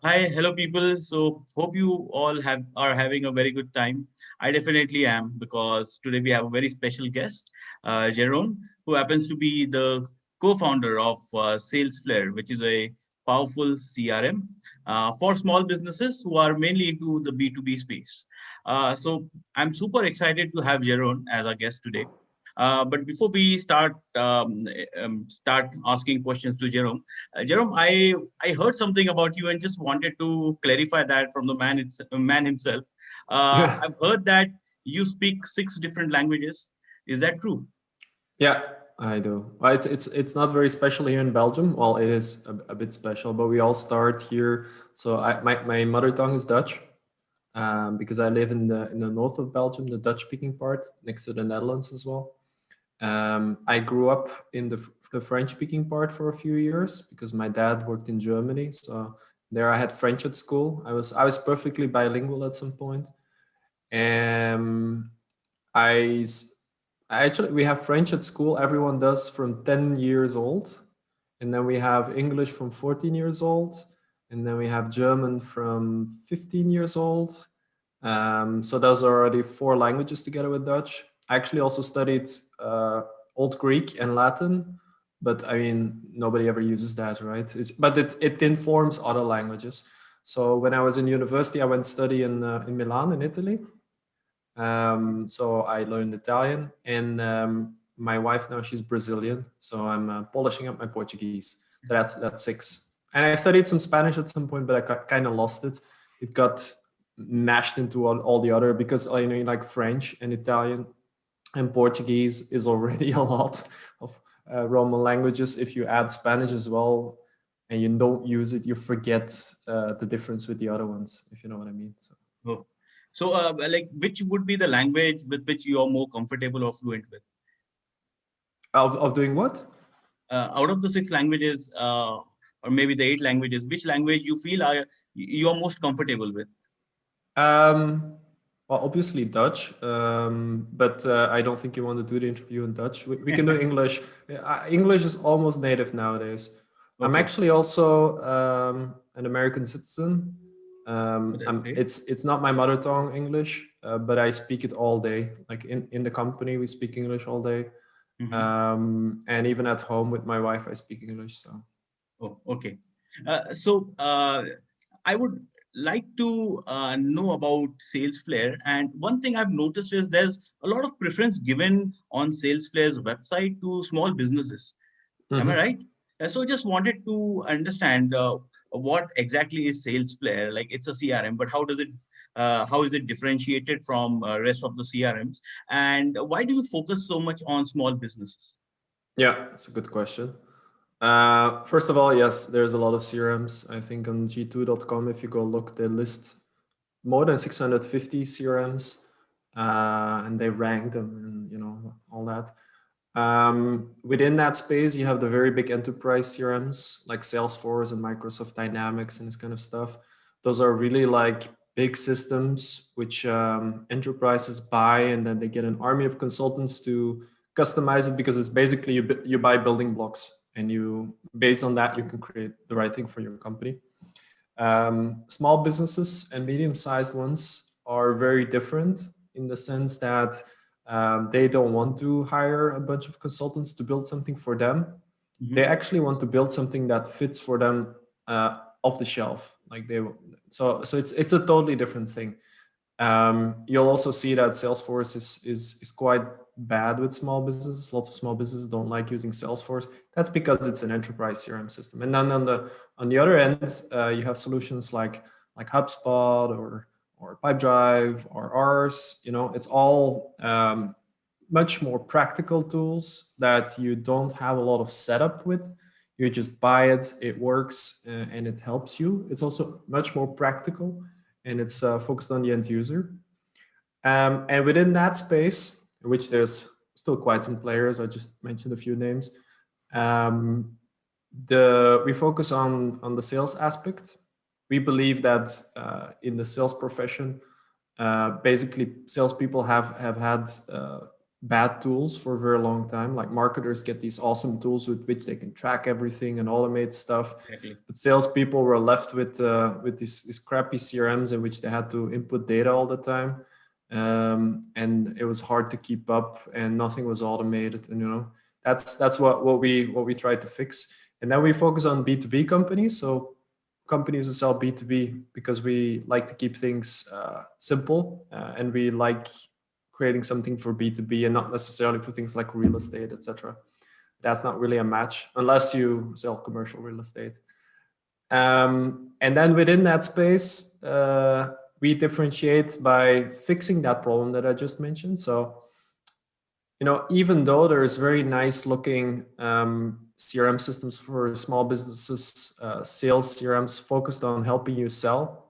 Hi, hello people. So hope you all are having a very good time. I definitely am because today we have a very special guest, Jeroen, who happens to be the co-founder of Salesflare, which is a powerful CRM for small businesses who are mainly into the B2B space. So I'm super excited to have Jeroen as our guest today. But before we start asking questions to Jerome, Jerome, I heard something about you and just wanted to clarify that from the man himself. Yeah, I've heard that you speak six different languages. Is that true? yeah, I do. Well, it's not very special here in Belgium. Well, it is a bit special, but we all start here. So my mother tongue is Dutch, because I live in the north of Belgium, the Dutch speaking part, next to the Netherlands as well. I grew up in the French speaking part for a few years because my dad worked in Germany. So there I had French at school. I was perfectly bilingual at some point. Um, I actually we have French at school. Everyone does from 10 years old, and then we have English from 14 years old, and then we have German from 15 years old. So those are already four languages together with Dutch. I actually also studied Old Greek and Latin, but I mean nobody ever uses that, right? But it informs other languages. So when I was in university, I went to study in Milan in Italy. So I learned Italian, and my wife now, she's Brazilian, so I'm polishing up my Portuguese. So that's six. And I studied some Spanish at some point, but I kind of lost it. It got mashed into all the other because like French and Italian and Portuguese is already a lot of Roman languages. If you add Spanish as well, and you don't use it, you forget the difference with the other ones, if you know what I mean. So. Oh. So, like, which would be the language with which you are more comfortable or fluent with? Of doing what? Out of the six languages, or maybe the eight languages, which language you feel you are most comfortable with? Um, well, obviously Dutch, but I don't think you want to do the interview in Dutch. We can do English. English is almost native nowadays. I'm Okay, actually also an American citizen. so that's great. It's not my mother tongue English, but I speak it all day. Like in the company, we speak English all day, Mhm. and even at home with my wife, I speak English. So. Oh, okay. So I would like to know about Salesflare. And one thing I've noticed is there's a lot of preference given on Salesflare's website to small businesses. Am I Mhm. right? So just wanted to understand what exactly is Salesflare. Like it's a CRM, but how is it differentiated from rest of the CRMs? And why do you focus so much on small businesses? Yeah, it's a good question. First of all, yes, there's a lot of CRMs. I think on g2.com, if you go look, they list more than 650 CRMs, and they rank them and all that. Within that space, you have the very big enterprise CRMs like Salesforce and Microsoft Dynamics and this kind of stuff. Those are really like big systems which enterprises buy, and then they get an army of consultants to customize it because it's basically you buy building blocks, and you based on that you can create the right thing for your company. Small businesses and medium-sized ones are very different in the sense that they don't want to hire a bunch of consultants to build something for them. They Mhm. actually want to build something that fits for them off the shelf. Like so it's a totally different thing. You'll also see that Salesforce is quite bad with small businesses. Lots of small businesses don't like using Salesforce. That's because it's an enterprise CRM system. And then on the other end, you have solutions like HubSpot or Pipedrive or ours. It's all much more practical tools that you don't have a lot of setup with. You just buy it, it works, and it helps you. It's also much more practical, and it's focused on the end user. And within that space, in which there's still quite some players, I just mentioned a few names. Um, we focus on the sales aspect. We believe that in the sales profession, basically salespeople have had bad tools for a very long time. Like marketers get these awesome tools with which they can track everything and automate stuff, Exactly. but salespeople were left with these crappy CRMs in which they had to input data all the time, and it was hard to keep up, and nothing was automated. And that's what we tried to fix. And then we focus on B2B companies. So companies who sell B2B, because we like to keep things simple, and we like creating something for B2B and not necessarily for things like real estate, etc. That's not really a match unless you sell commercial real estate. And then within that space, we differentiate by fixing that problem that I just mentioned. So, even though there's very nice looking CRM systems for small businesses, sales CRMs focused on helping you sell,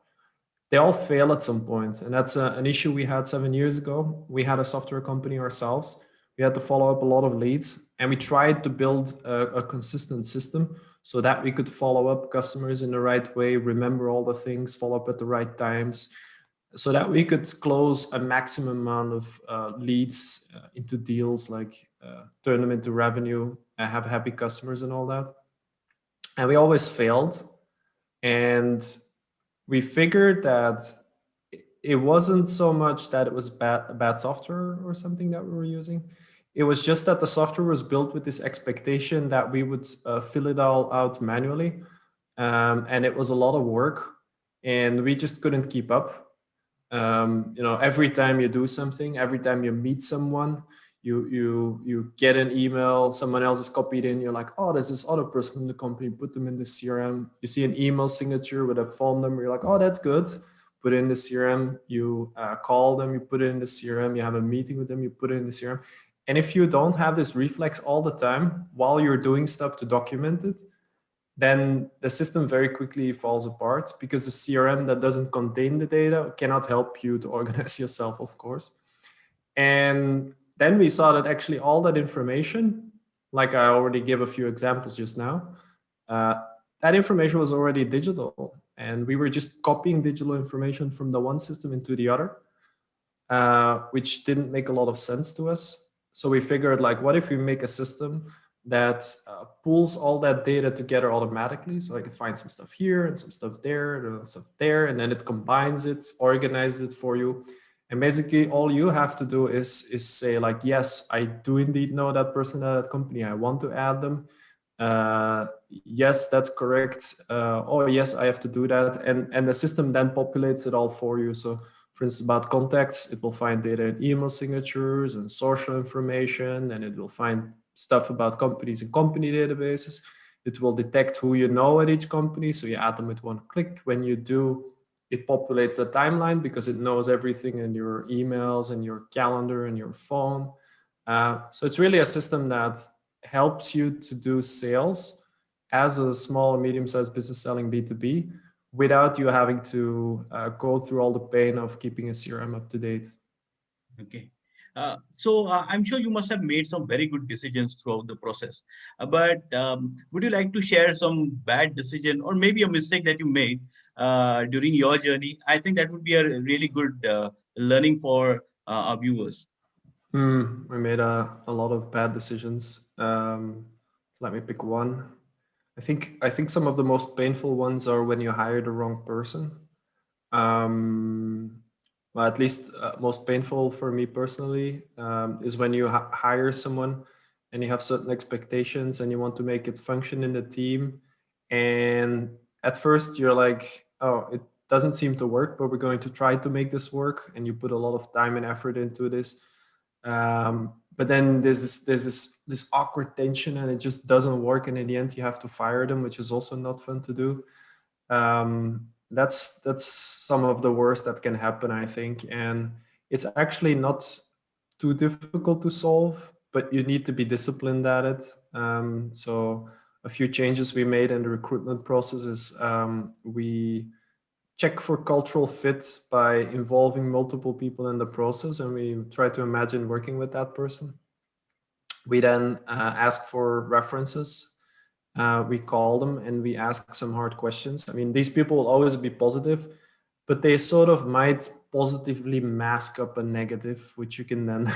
they all fail at some point. And that's an issue we had 7 years ago. We had a software company ourselves. We had to follow up a lot of leads, and we tried to build a consistent system so that we could follow up customers in the right way, remember all the things, follow up at the right times, so that we could close a maximum amount of leads into deals, like turn them into revenue, have happy customers and all that. And we always failed. And we figured that it wasn't so much that it was bad software or something that we were using. It was just that the software was built with this expectation that we would fill it all out manually. And it was a lot of work, and we just couldn't keep up. Every time you do something, every time you meet someone, you get an email, someone else is copied in, you're like, oh, there's this other person in the company, put them in the CRM. You see an email signature with a phone number, you're like, oh, that's good, put it in the CRM. You call them, you put it in the CRM. You have a meeting with them, you put it in the CRM. And if you don't have this reflex all the time while you're doing stuff to document it, then the system very quickly falls apart, because the CRM that doesn't contain the data cannot help you to organize yourself, of course. And then we saw that actually all that information, like I already gave a few examples just now, uh, that information was already digital. And we were just copying digital information from the one system into the other, which didn't make a lot of sense to us. So we figured, like, what if we make a system that pulls all that data together automatically? So I could find some stuff here and some stuff there and stuff there, and then it combines it, organizes it for you. And basically all you have to do is say, like, yes, I do indeed know that person at that company, I want to add them. Yes, that's correct. Oh yes, I have to do that. And the system then populates it all for you. So for instance, about contacts, it will find data in email signatures and social information, and it will find stuff about companies and company databases. It will detect who you know at each company, so you add them with one click. When you do, it populates a timeline because it knows everything in your emails and your calendar and your phone. So it's really a system that helps you to do sales as a small or medium-sized business selling B2B, without you having to go through all the pain of keeping a CRM up to date. Okay. So I'm sure you must have made some very good decisions throughout the process. But would you like to share some bad decision or maybe a mistake that you made during your journey? I think that would be a really good learning for our viewers. We made a lot of bad decisions. So let me pick one. I think some of the most painful ones are when you hire the wrong person. Um, well, at least most painful for me personally is when you hire someone and you have certain expectations and you want to make it function in the team. And at first you're like, oh, it doesn't seem to work, but we're going to try to make this work. And you put a lot of time and effort into this. But then there's this awkward tension, and it just doesn't work. And in the end, you have to fire them, which is also not fun to do. That's some of the worst that can happen, I think. And it's actually not too difficult to solve, but you need to be disciplined at it. So a few changes we made in the recruitment process is we check for cultural fit by involving multiple people in the process, and we try to imagine working with that person. We then ask for references. We call them and we ask some hard questions. I mean, these people will always be positive, but they sort of might positively mask up a negative, which you can then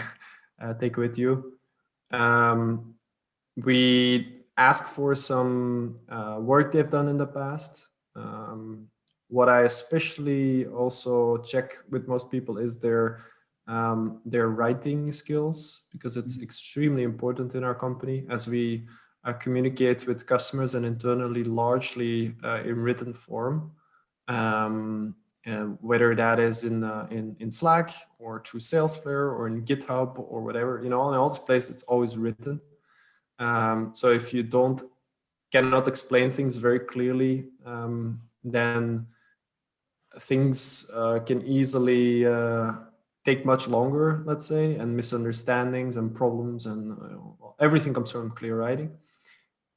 take with you. Um, we ask for some work they've done in the past. What I especially also check with most people is their writing skills, because it's Mhm. extremely important in our company, as we communicate with customers and internally largely in written form. Um, and whether that is in Slack or through Salesflare or in GitHub or whatever, in all these places, it's always written. So if you don't cannot explain things very clearly, then things can easily take much longer, let's say, and misunderstandings and problems, and everything comes from clear writing.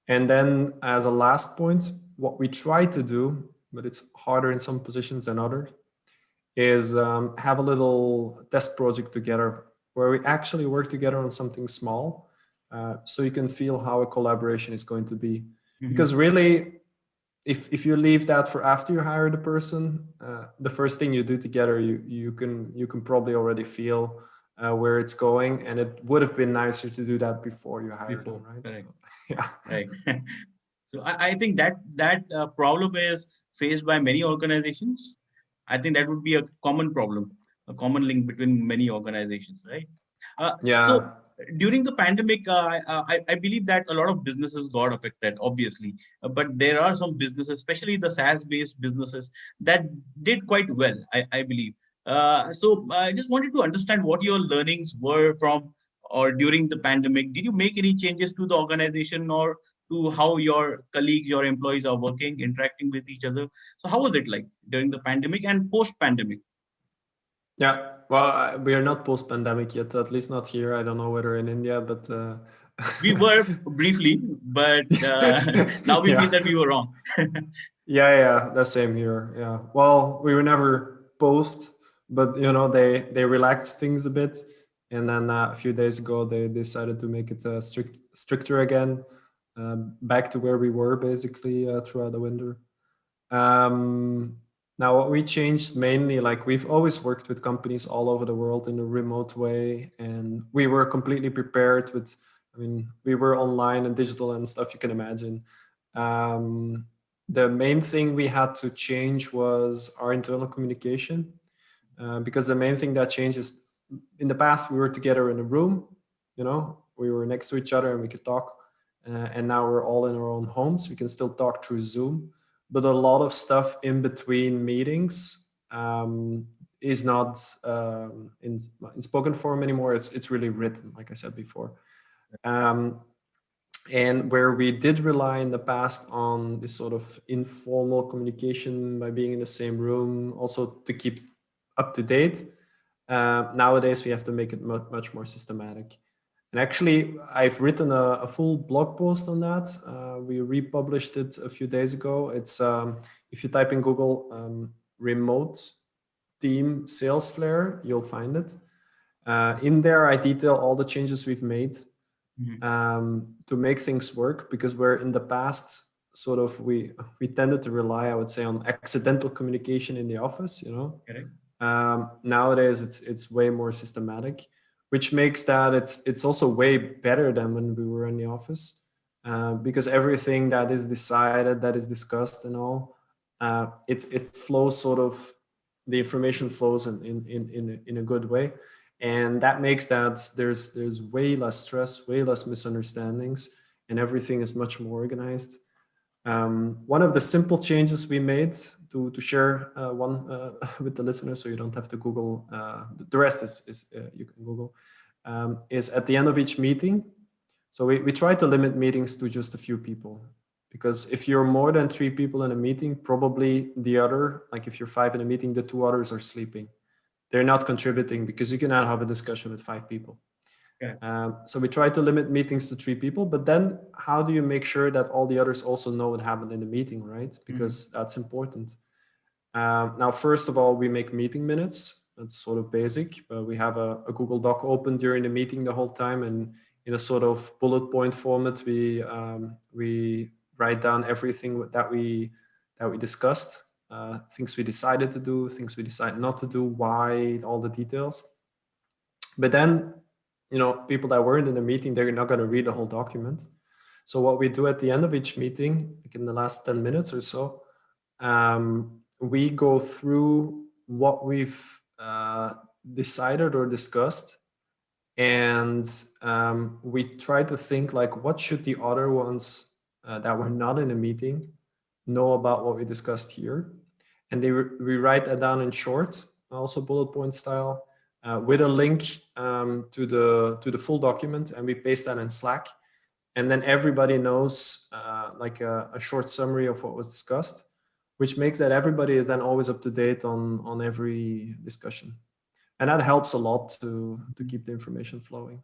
And then, as a last point, what we try to do, but it's harder in some positions than others, is have a little test project together where we actually work together on something small, so you can feel how a collaboration is going to be. Because Mhm. really, if you leave that for after you hire the person, the first thing you do together, you can probably already feel where it's going, and it would have been nicer to do that before you hire them, Before, right? So correct, yeah. right. So I think that problem is faced by many organizations. I think that would be a common problem, a common link between many organizations, right? So Yeah. during the pandemic, I believe that a lot of businesses got affected, obviously, but there are some businesses, especially the SaaS-based businesses, that did quite well, I believe. So I just wanted to understand what your learnings were from or during the pandemic. Did you make any changes to the organization or to how your colleagues, your employees are working, interacting with each other? So how was it like during the pandemic and post-pandemic? Yeah, well, we are not post-pandemic yet, at least not here. I don't know whether in India, but We were briefly, but now we feel yeah, that we were wrong. yeah, the same here. Yeah, well, we were never post, but they relaxed things a bit, and then a few days ago they decided to make it stricter again, back to where we were basically throughout the winter. Um, Now, what we changed mainly, like we've always worked with companies all over the world in a remote way, and we were completely prepared with, I mean, we were online and digital and stuff you can imagine. Um, the main thing we had to change was our internal communication, because the main thing that changed is in the past we were together in a room, we were next to each other and we could talk, and now we're all in our own homes. We can still talk through Zoom, but a lot of stuff in between meetings is not in spoken form anymore. It's really written, like I said before. Um, and where we did rely in the past on this sort of informal communication by being in the same room, also to keep up to date, nowadays we have to make it much more systematic. And actually, I've written a full blog post on that. We republished it a few days ago. It's if you type in Google remote team Salesflare, you'll find it. In there, I detail all the changes we've made Mhm. to make things work, because where in the past sort of we tended to rely, I would say, on accidental communication in the office. Correct. Nowadays it's way more systematic, which makes that it's also way better than when we were in the office, because everything that is decided, that is discussed and all, it flows sort of, the information flows in a good way, and that makes that there's way less stress, way less misunderstandings, and everything is much more organized. One of the simple changes we made, to share one with the listeners, so you don't have to Google. The rest is you can Google. Is at the end of each meeting. So we try to limit meetings to just a few people, because if you're more than three people in a meeting, probably the other, like if you're five in a meeting, the two others are sleeping. They're not contributing, because you cannot have a discussion with five people. Correct. So we try to limit meetings to three people, but then how do you make sure that all the others also know what happened in the meeting, right? Mhm. Because that's important. Now, first of all, we make meeting minutes. That's sort of basic, but we have a Google Doc open during the meeting the whole time, and in a sort of bullet point format, we write down everything that we discussed, things we decided to do, things we decided not to do, why, all the details. But then, people that weren't in the meeting, they're not going to read the whole document. So what we do at the end of each meeting, like in the last 10 minutes or so, we go through what we've decided or discussed, and we try to think like, what should the other ones that were not in a meeting know about what we discussed here? And we write that down in short, also bullet point style, with a link to the full document, and we paste that in Slack. And then everybody knows like a short summary of what was discussed, which makes that everybody is then always up to date on every discussion, and that helps a lot to keep the information flowing.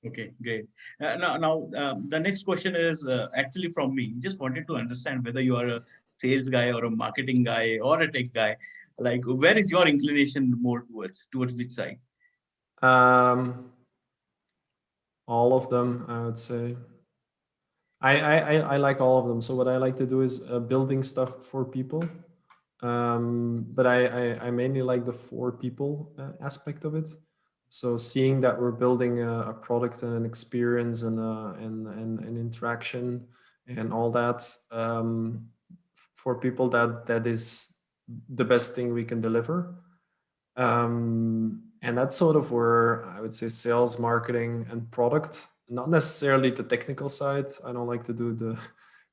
Okay, great. Now, the next question is actually from me. Just wanted to understand whether you are a sales guy or a marketing guy or a tech guy. Like, where is your inclination more towards which side? Um, all of them, I would say. I like all of them. So what I like to do is building stuff for people. But I mainly like the for people aspect of it. So seeing that we're building a product and an experience and an interaction and all that for people, that is the best thing we can deliver. And that's sort of where I would say sales, marketing, and product, not necessarily the technical side. I don't like to do the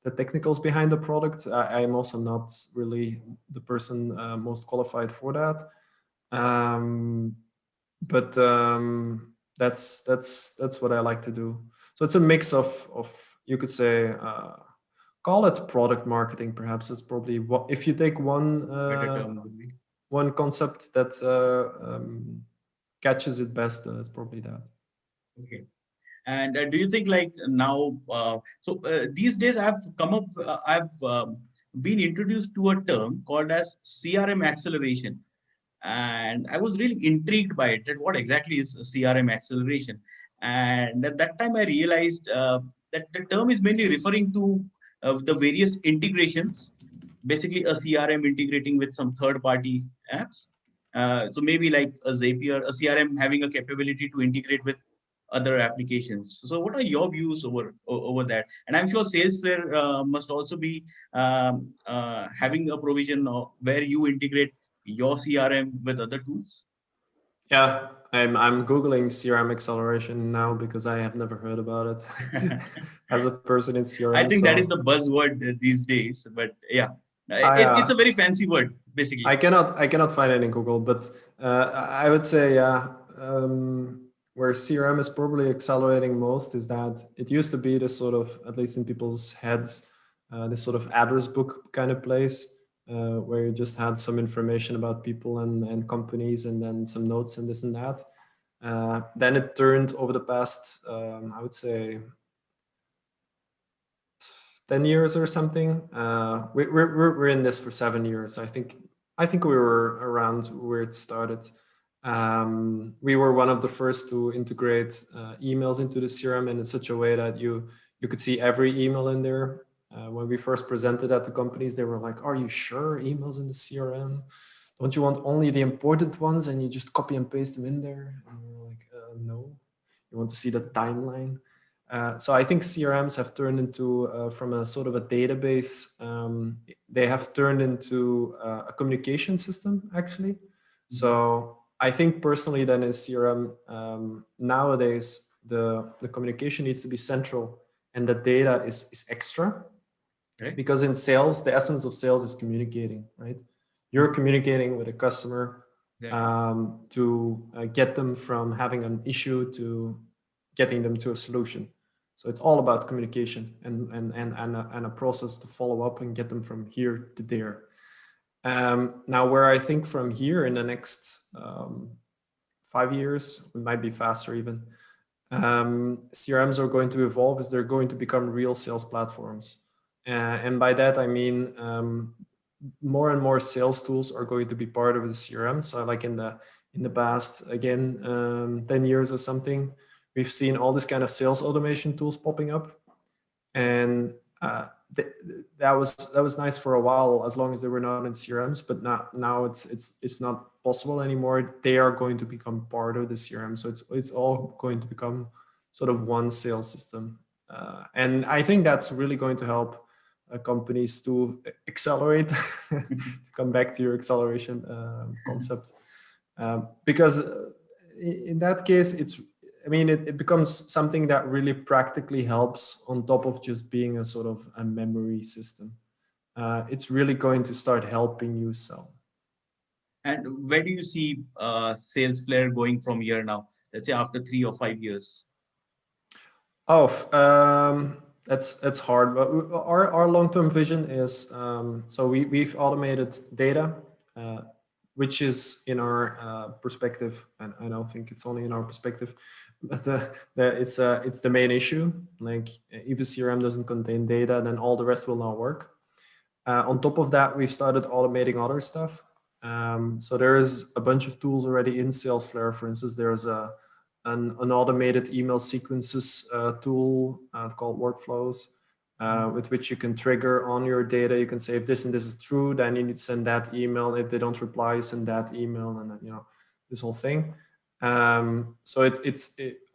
technicals behind the product. I'm also not really the person most qualified for that. Um, but that's what I like to do. So it's a mix of you could say call it product marketing. Perhaps it's probably what if you take Better term would be. one concept that catches it best, it's probably that. Okay. And do you think like now, these days I've been introduced to a term called as CRM acceleration. And I was really intrigued by it, that what exactly is CRM acceleration. And at that time, I realized that the term is mainly referring to the various integrations, basically a CRM integrating with some third-party apps. So maybe like a Zapier, a CRM having a capability to integrate with other applications. So what are your views over that? And I'm sure Salesflare must also be having a provision of where you integrate your CRM with other tools. Yeah, I'm googling CRM acceleration now because I have never heard about it as a person in I CRM. think that is So the buzzword these days, but yeah, I it's a very fancy word, basically. I cannot find it in Google, but I would say yeah. Where CRM is probably accelerating most is that it used to be this sort of, at least in people's heads, this sort of address book kind of place where you just had some information about people and companies and then some notes and this and that. Then it turned over the past, I would say, 10 years or something. We're in this for 7 years. I think we were around where it started. We were one of the first to integrate emails into the CRM in such a way that you could see every email in there. When we first presented that to companies, they were like, "Are you sure emails in the CRM? Don't you want only the important ones and you just copy and paste them in there?" And we were like, "No, you want to see the timeline." So I think CRMs have turned into from a sort of a database. They have turned into a communication system actually. So I think personally, then in CRM nowadays the communication needs to be central, and the data is extra. Right? Because in sales, the essence of sales is communicating, right? You're communicating with a customer Exactly. to get them from having an issue to getting them to a solution. So it's all about communication and a process to follow up and get them from here to there. Now, where I think from here in the next 5 years, it might be faster even, CRMs are going to evolve is they're going to become real sales platforms. And by that, I mean more and more sales tools are going to be part of the CRM. So like in the past, again, 10 years or something, we've seen all this kind of sales automation tools popping up. And th- that was nice for a while, as long as they were not in CRMs. But now it's not possible anymore. They are going to become part of the CRM, so it's all going to become sort of one sales system. And I think that's really going to help companies to accelerate. To come back to your acceleration concept, because in that case, it becomes something that really practically helps on top of just being a sort of a memory system. It's really going to start helping you sell. And where do you see Salesflare going from here now? Let's say after 3 or 5 years. Oh, that's hard. But our long term vision is, so we've automated data, uh, which is in our perspective, and I don't think it's only in our perspective, but it's the main issue. Like, if a CRM doesn't contain data, then all the rest will not work. On top of that, we've started automating other stuff. So there is a bunch of tools already in Salesflare. For instance, there's an automated email sequences tool called Workflows, with which you can trigger on your data. You can say, if this and this is true, then you need to send that email. If they don't reply, you send that email, and then, this whole thing. So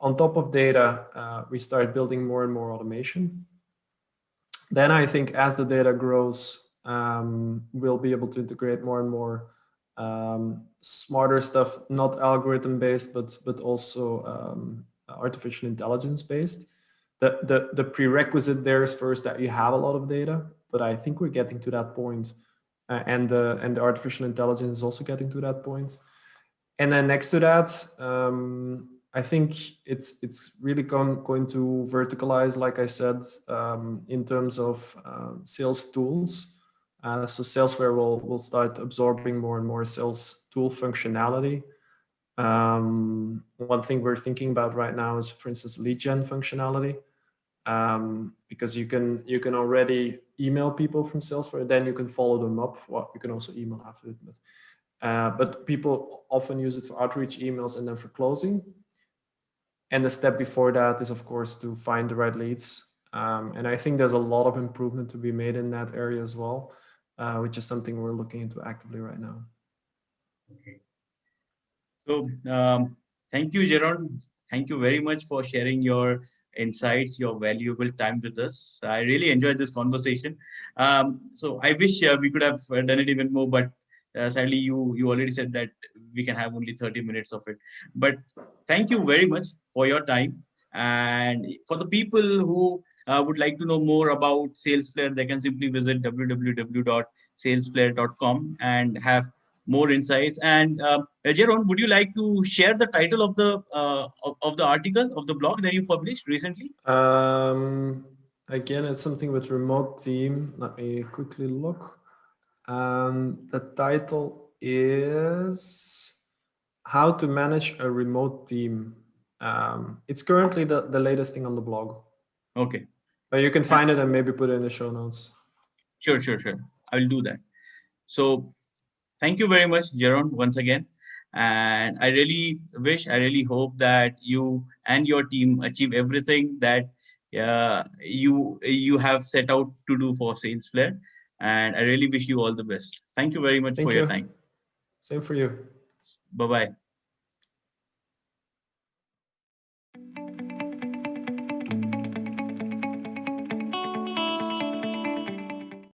on top of data, we start building more and more automation. Then I think as the data grows, we'll be able to integrate more and more smarter stuff, not algorithm based, but also artificial intelligence based. The prerequisite there is first that you have a lot of data, but I think we're getting to that point, and the artificial intelligence is also getting to that point. And then next to that, I think it's really going to verticalize, like I said, in terms of sales tools. So Salesforce will start absorbing more and more sales tool functionality. One thing we're thinking about right now is, for instance, lead gen functionality, because you can already email people from Salesforce, then you can follow them up. Well, you can also email after it, but people often use it for outreach emails and then for closing. And the step before that is, of course, to find the right leads. And I think there's a lot of improvement to be made in that area as well, which is something we're looking into actively right now. Okay. So, thank you, Jeroen. Thank you very much for sharing your insights, your valuable time with us. I really enjoyed this conversation. So, I wish we could have done it even more, but sadly, you already said that we can have only 30 minutes of it. But thank you very much for your time. And for the people who would like to know more about Salesflare, they can simply visit www.salesflare.com and have more insights. And Jeroen, would you like to share the title of the article of the blog that you published recently? Again, it's something with remote team. Let me quickly look. The title is How to Manage a Remote Team. It's currently the latest thing on the blog. Okay. But you can find it and maybe put it in the show notes. Sure, sure, sure. I will do that. So thank you very much, Jeroen, once again. And I really hope that you and your team achieve everything that you have set out to do for Salesflare. And I really wish you all the best. Thank you very much for Thank your you. time. Same for you. Bye bye.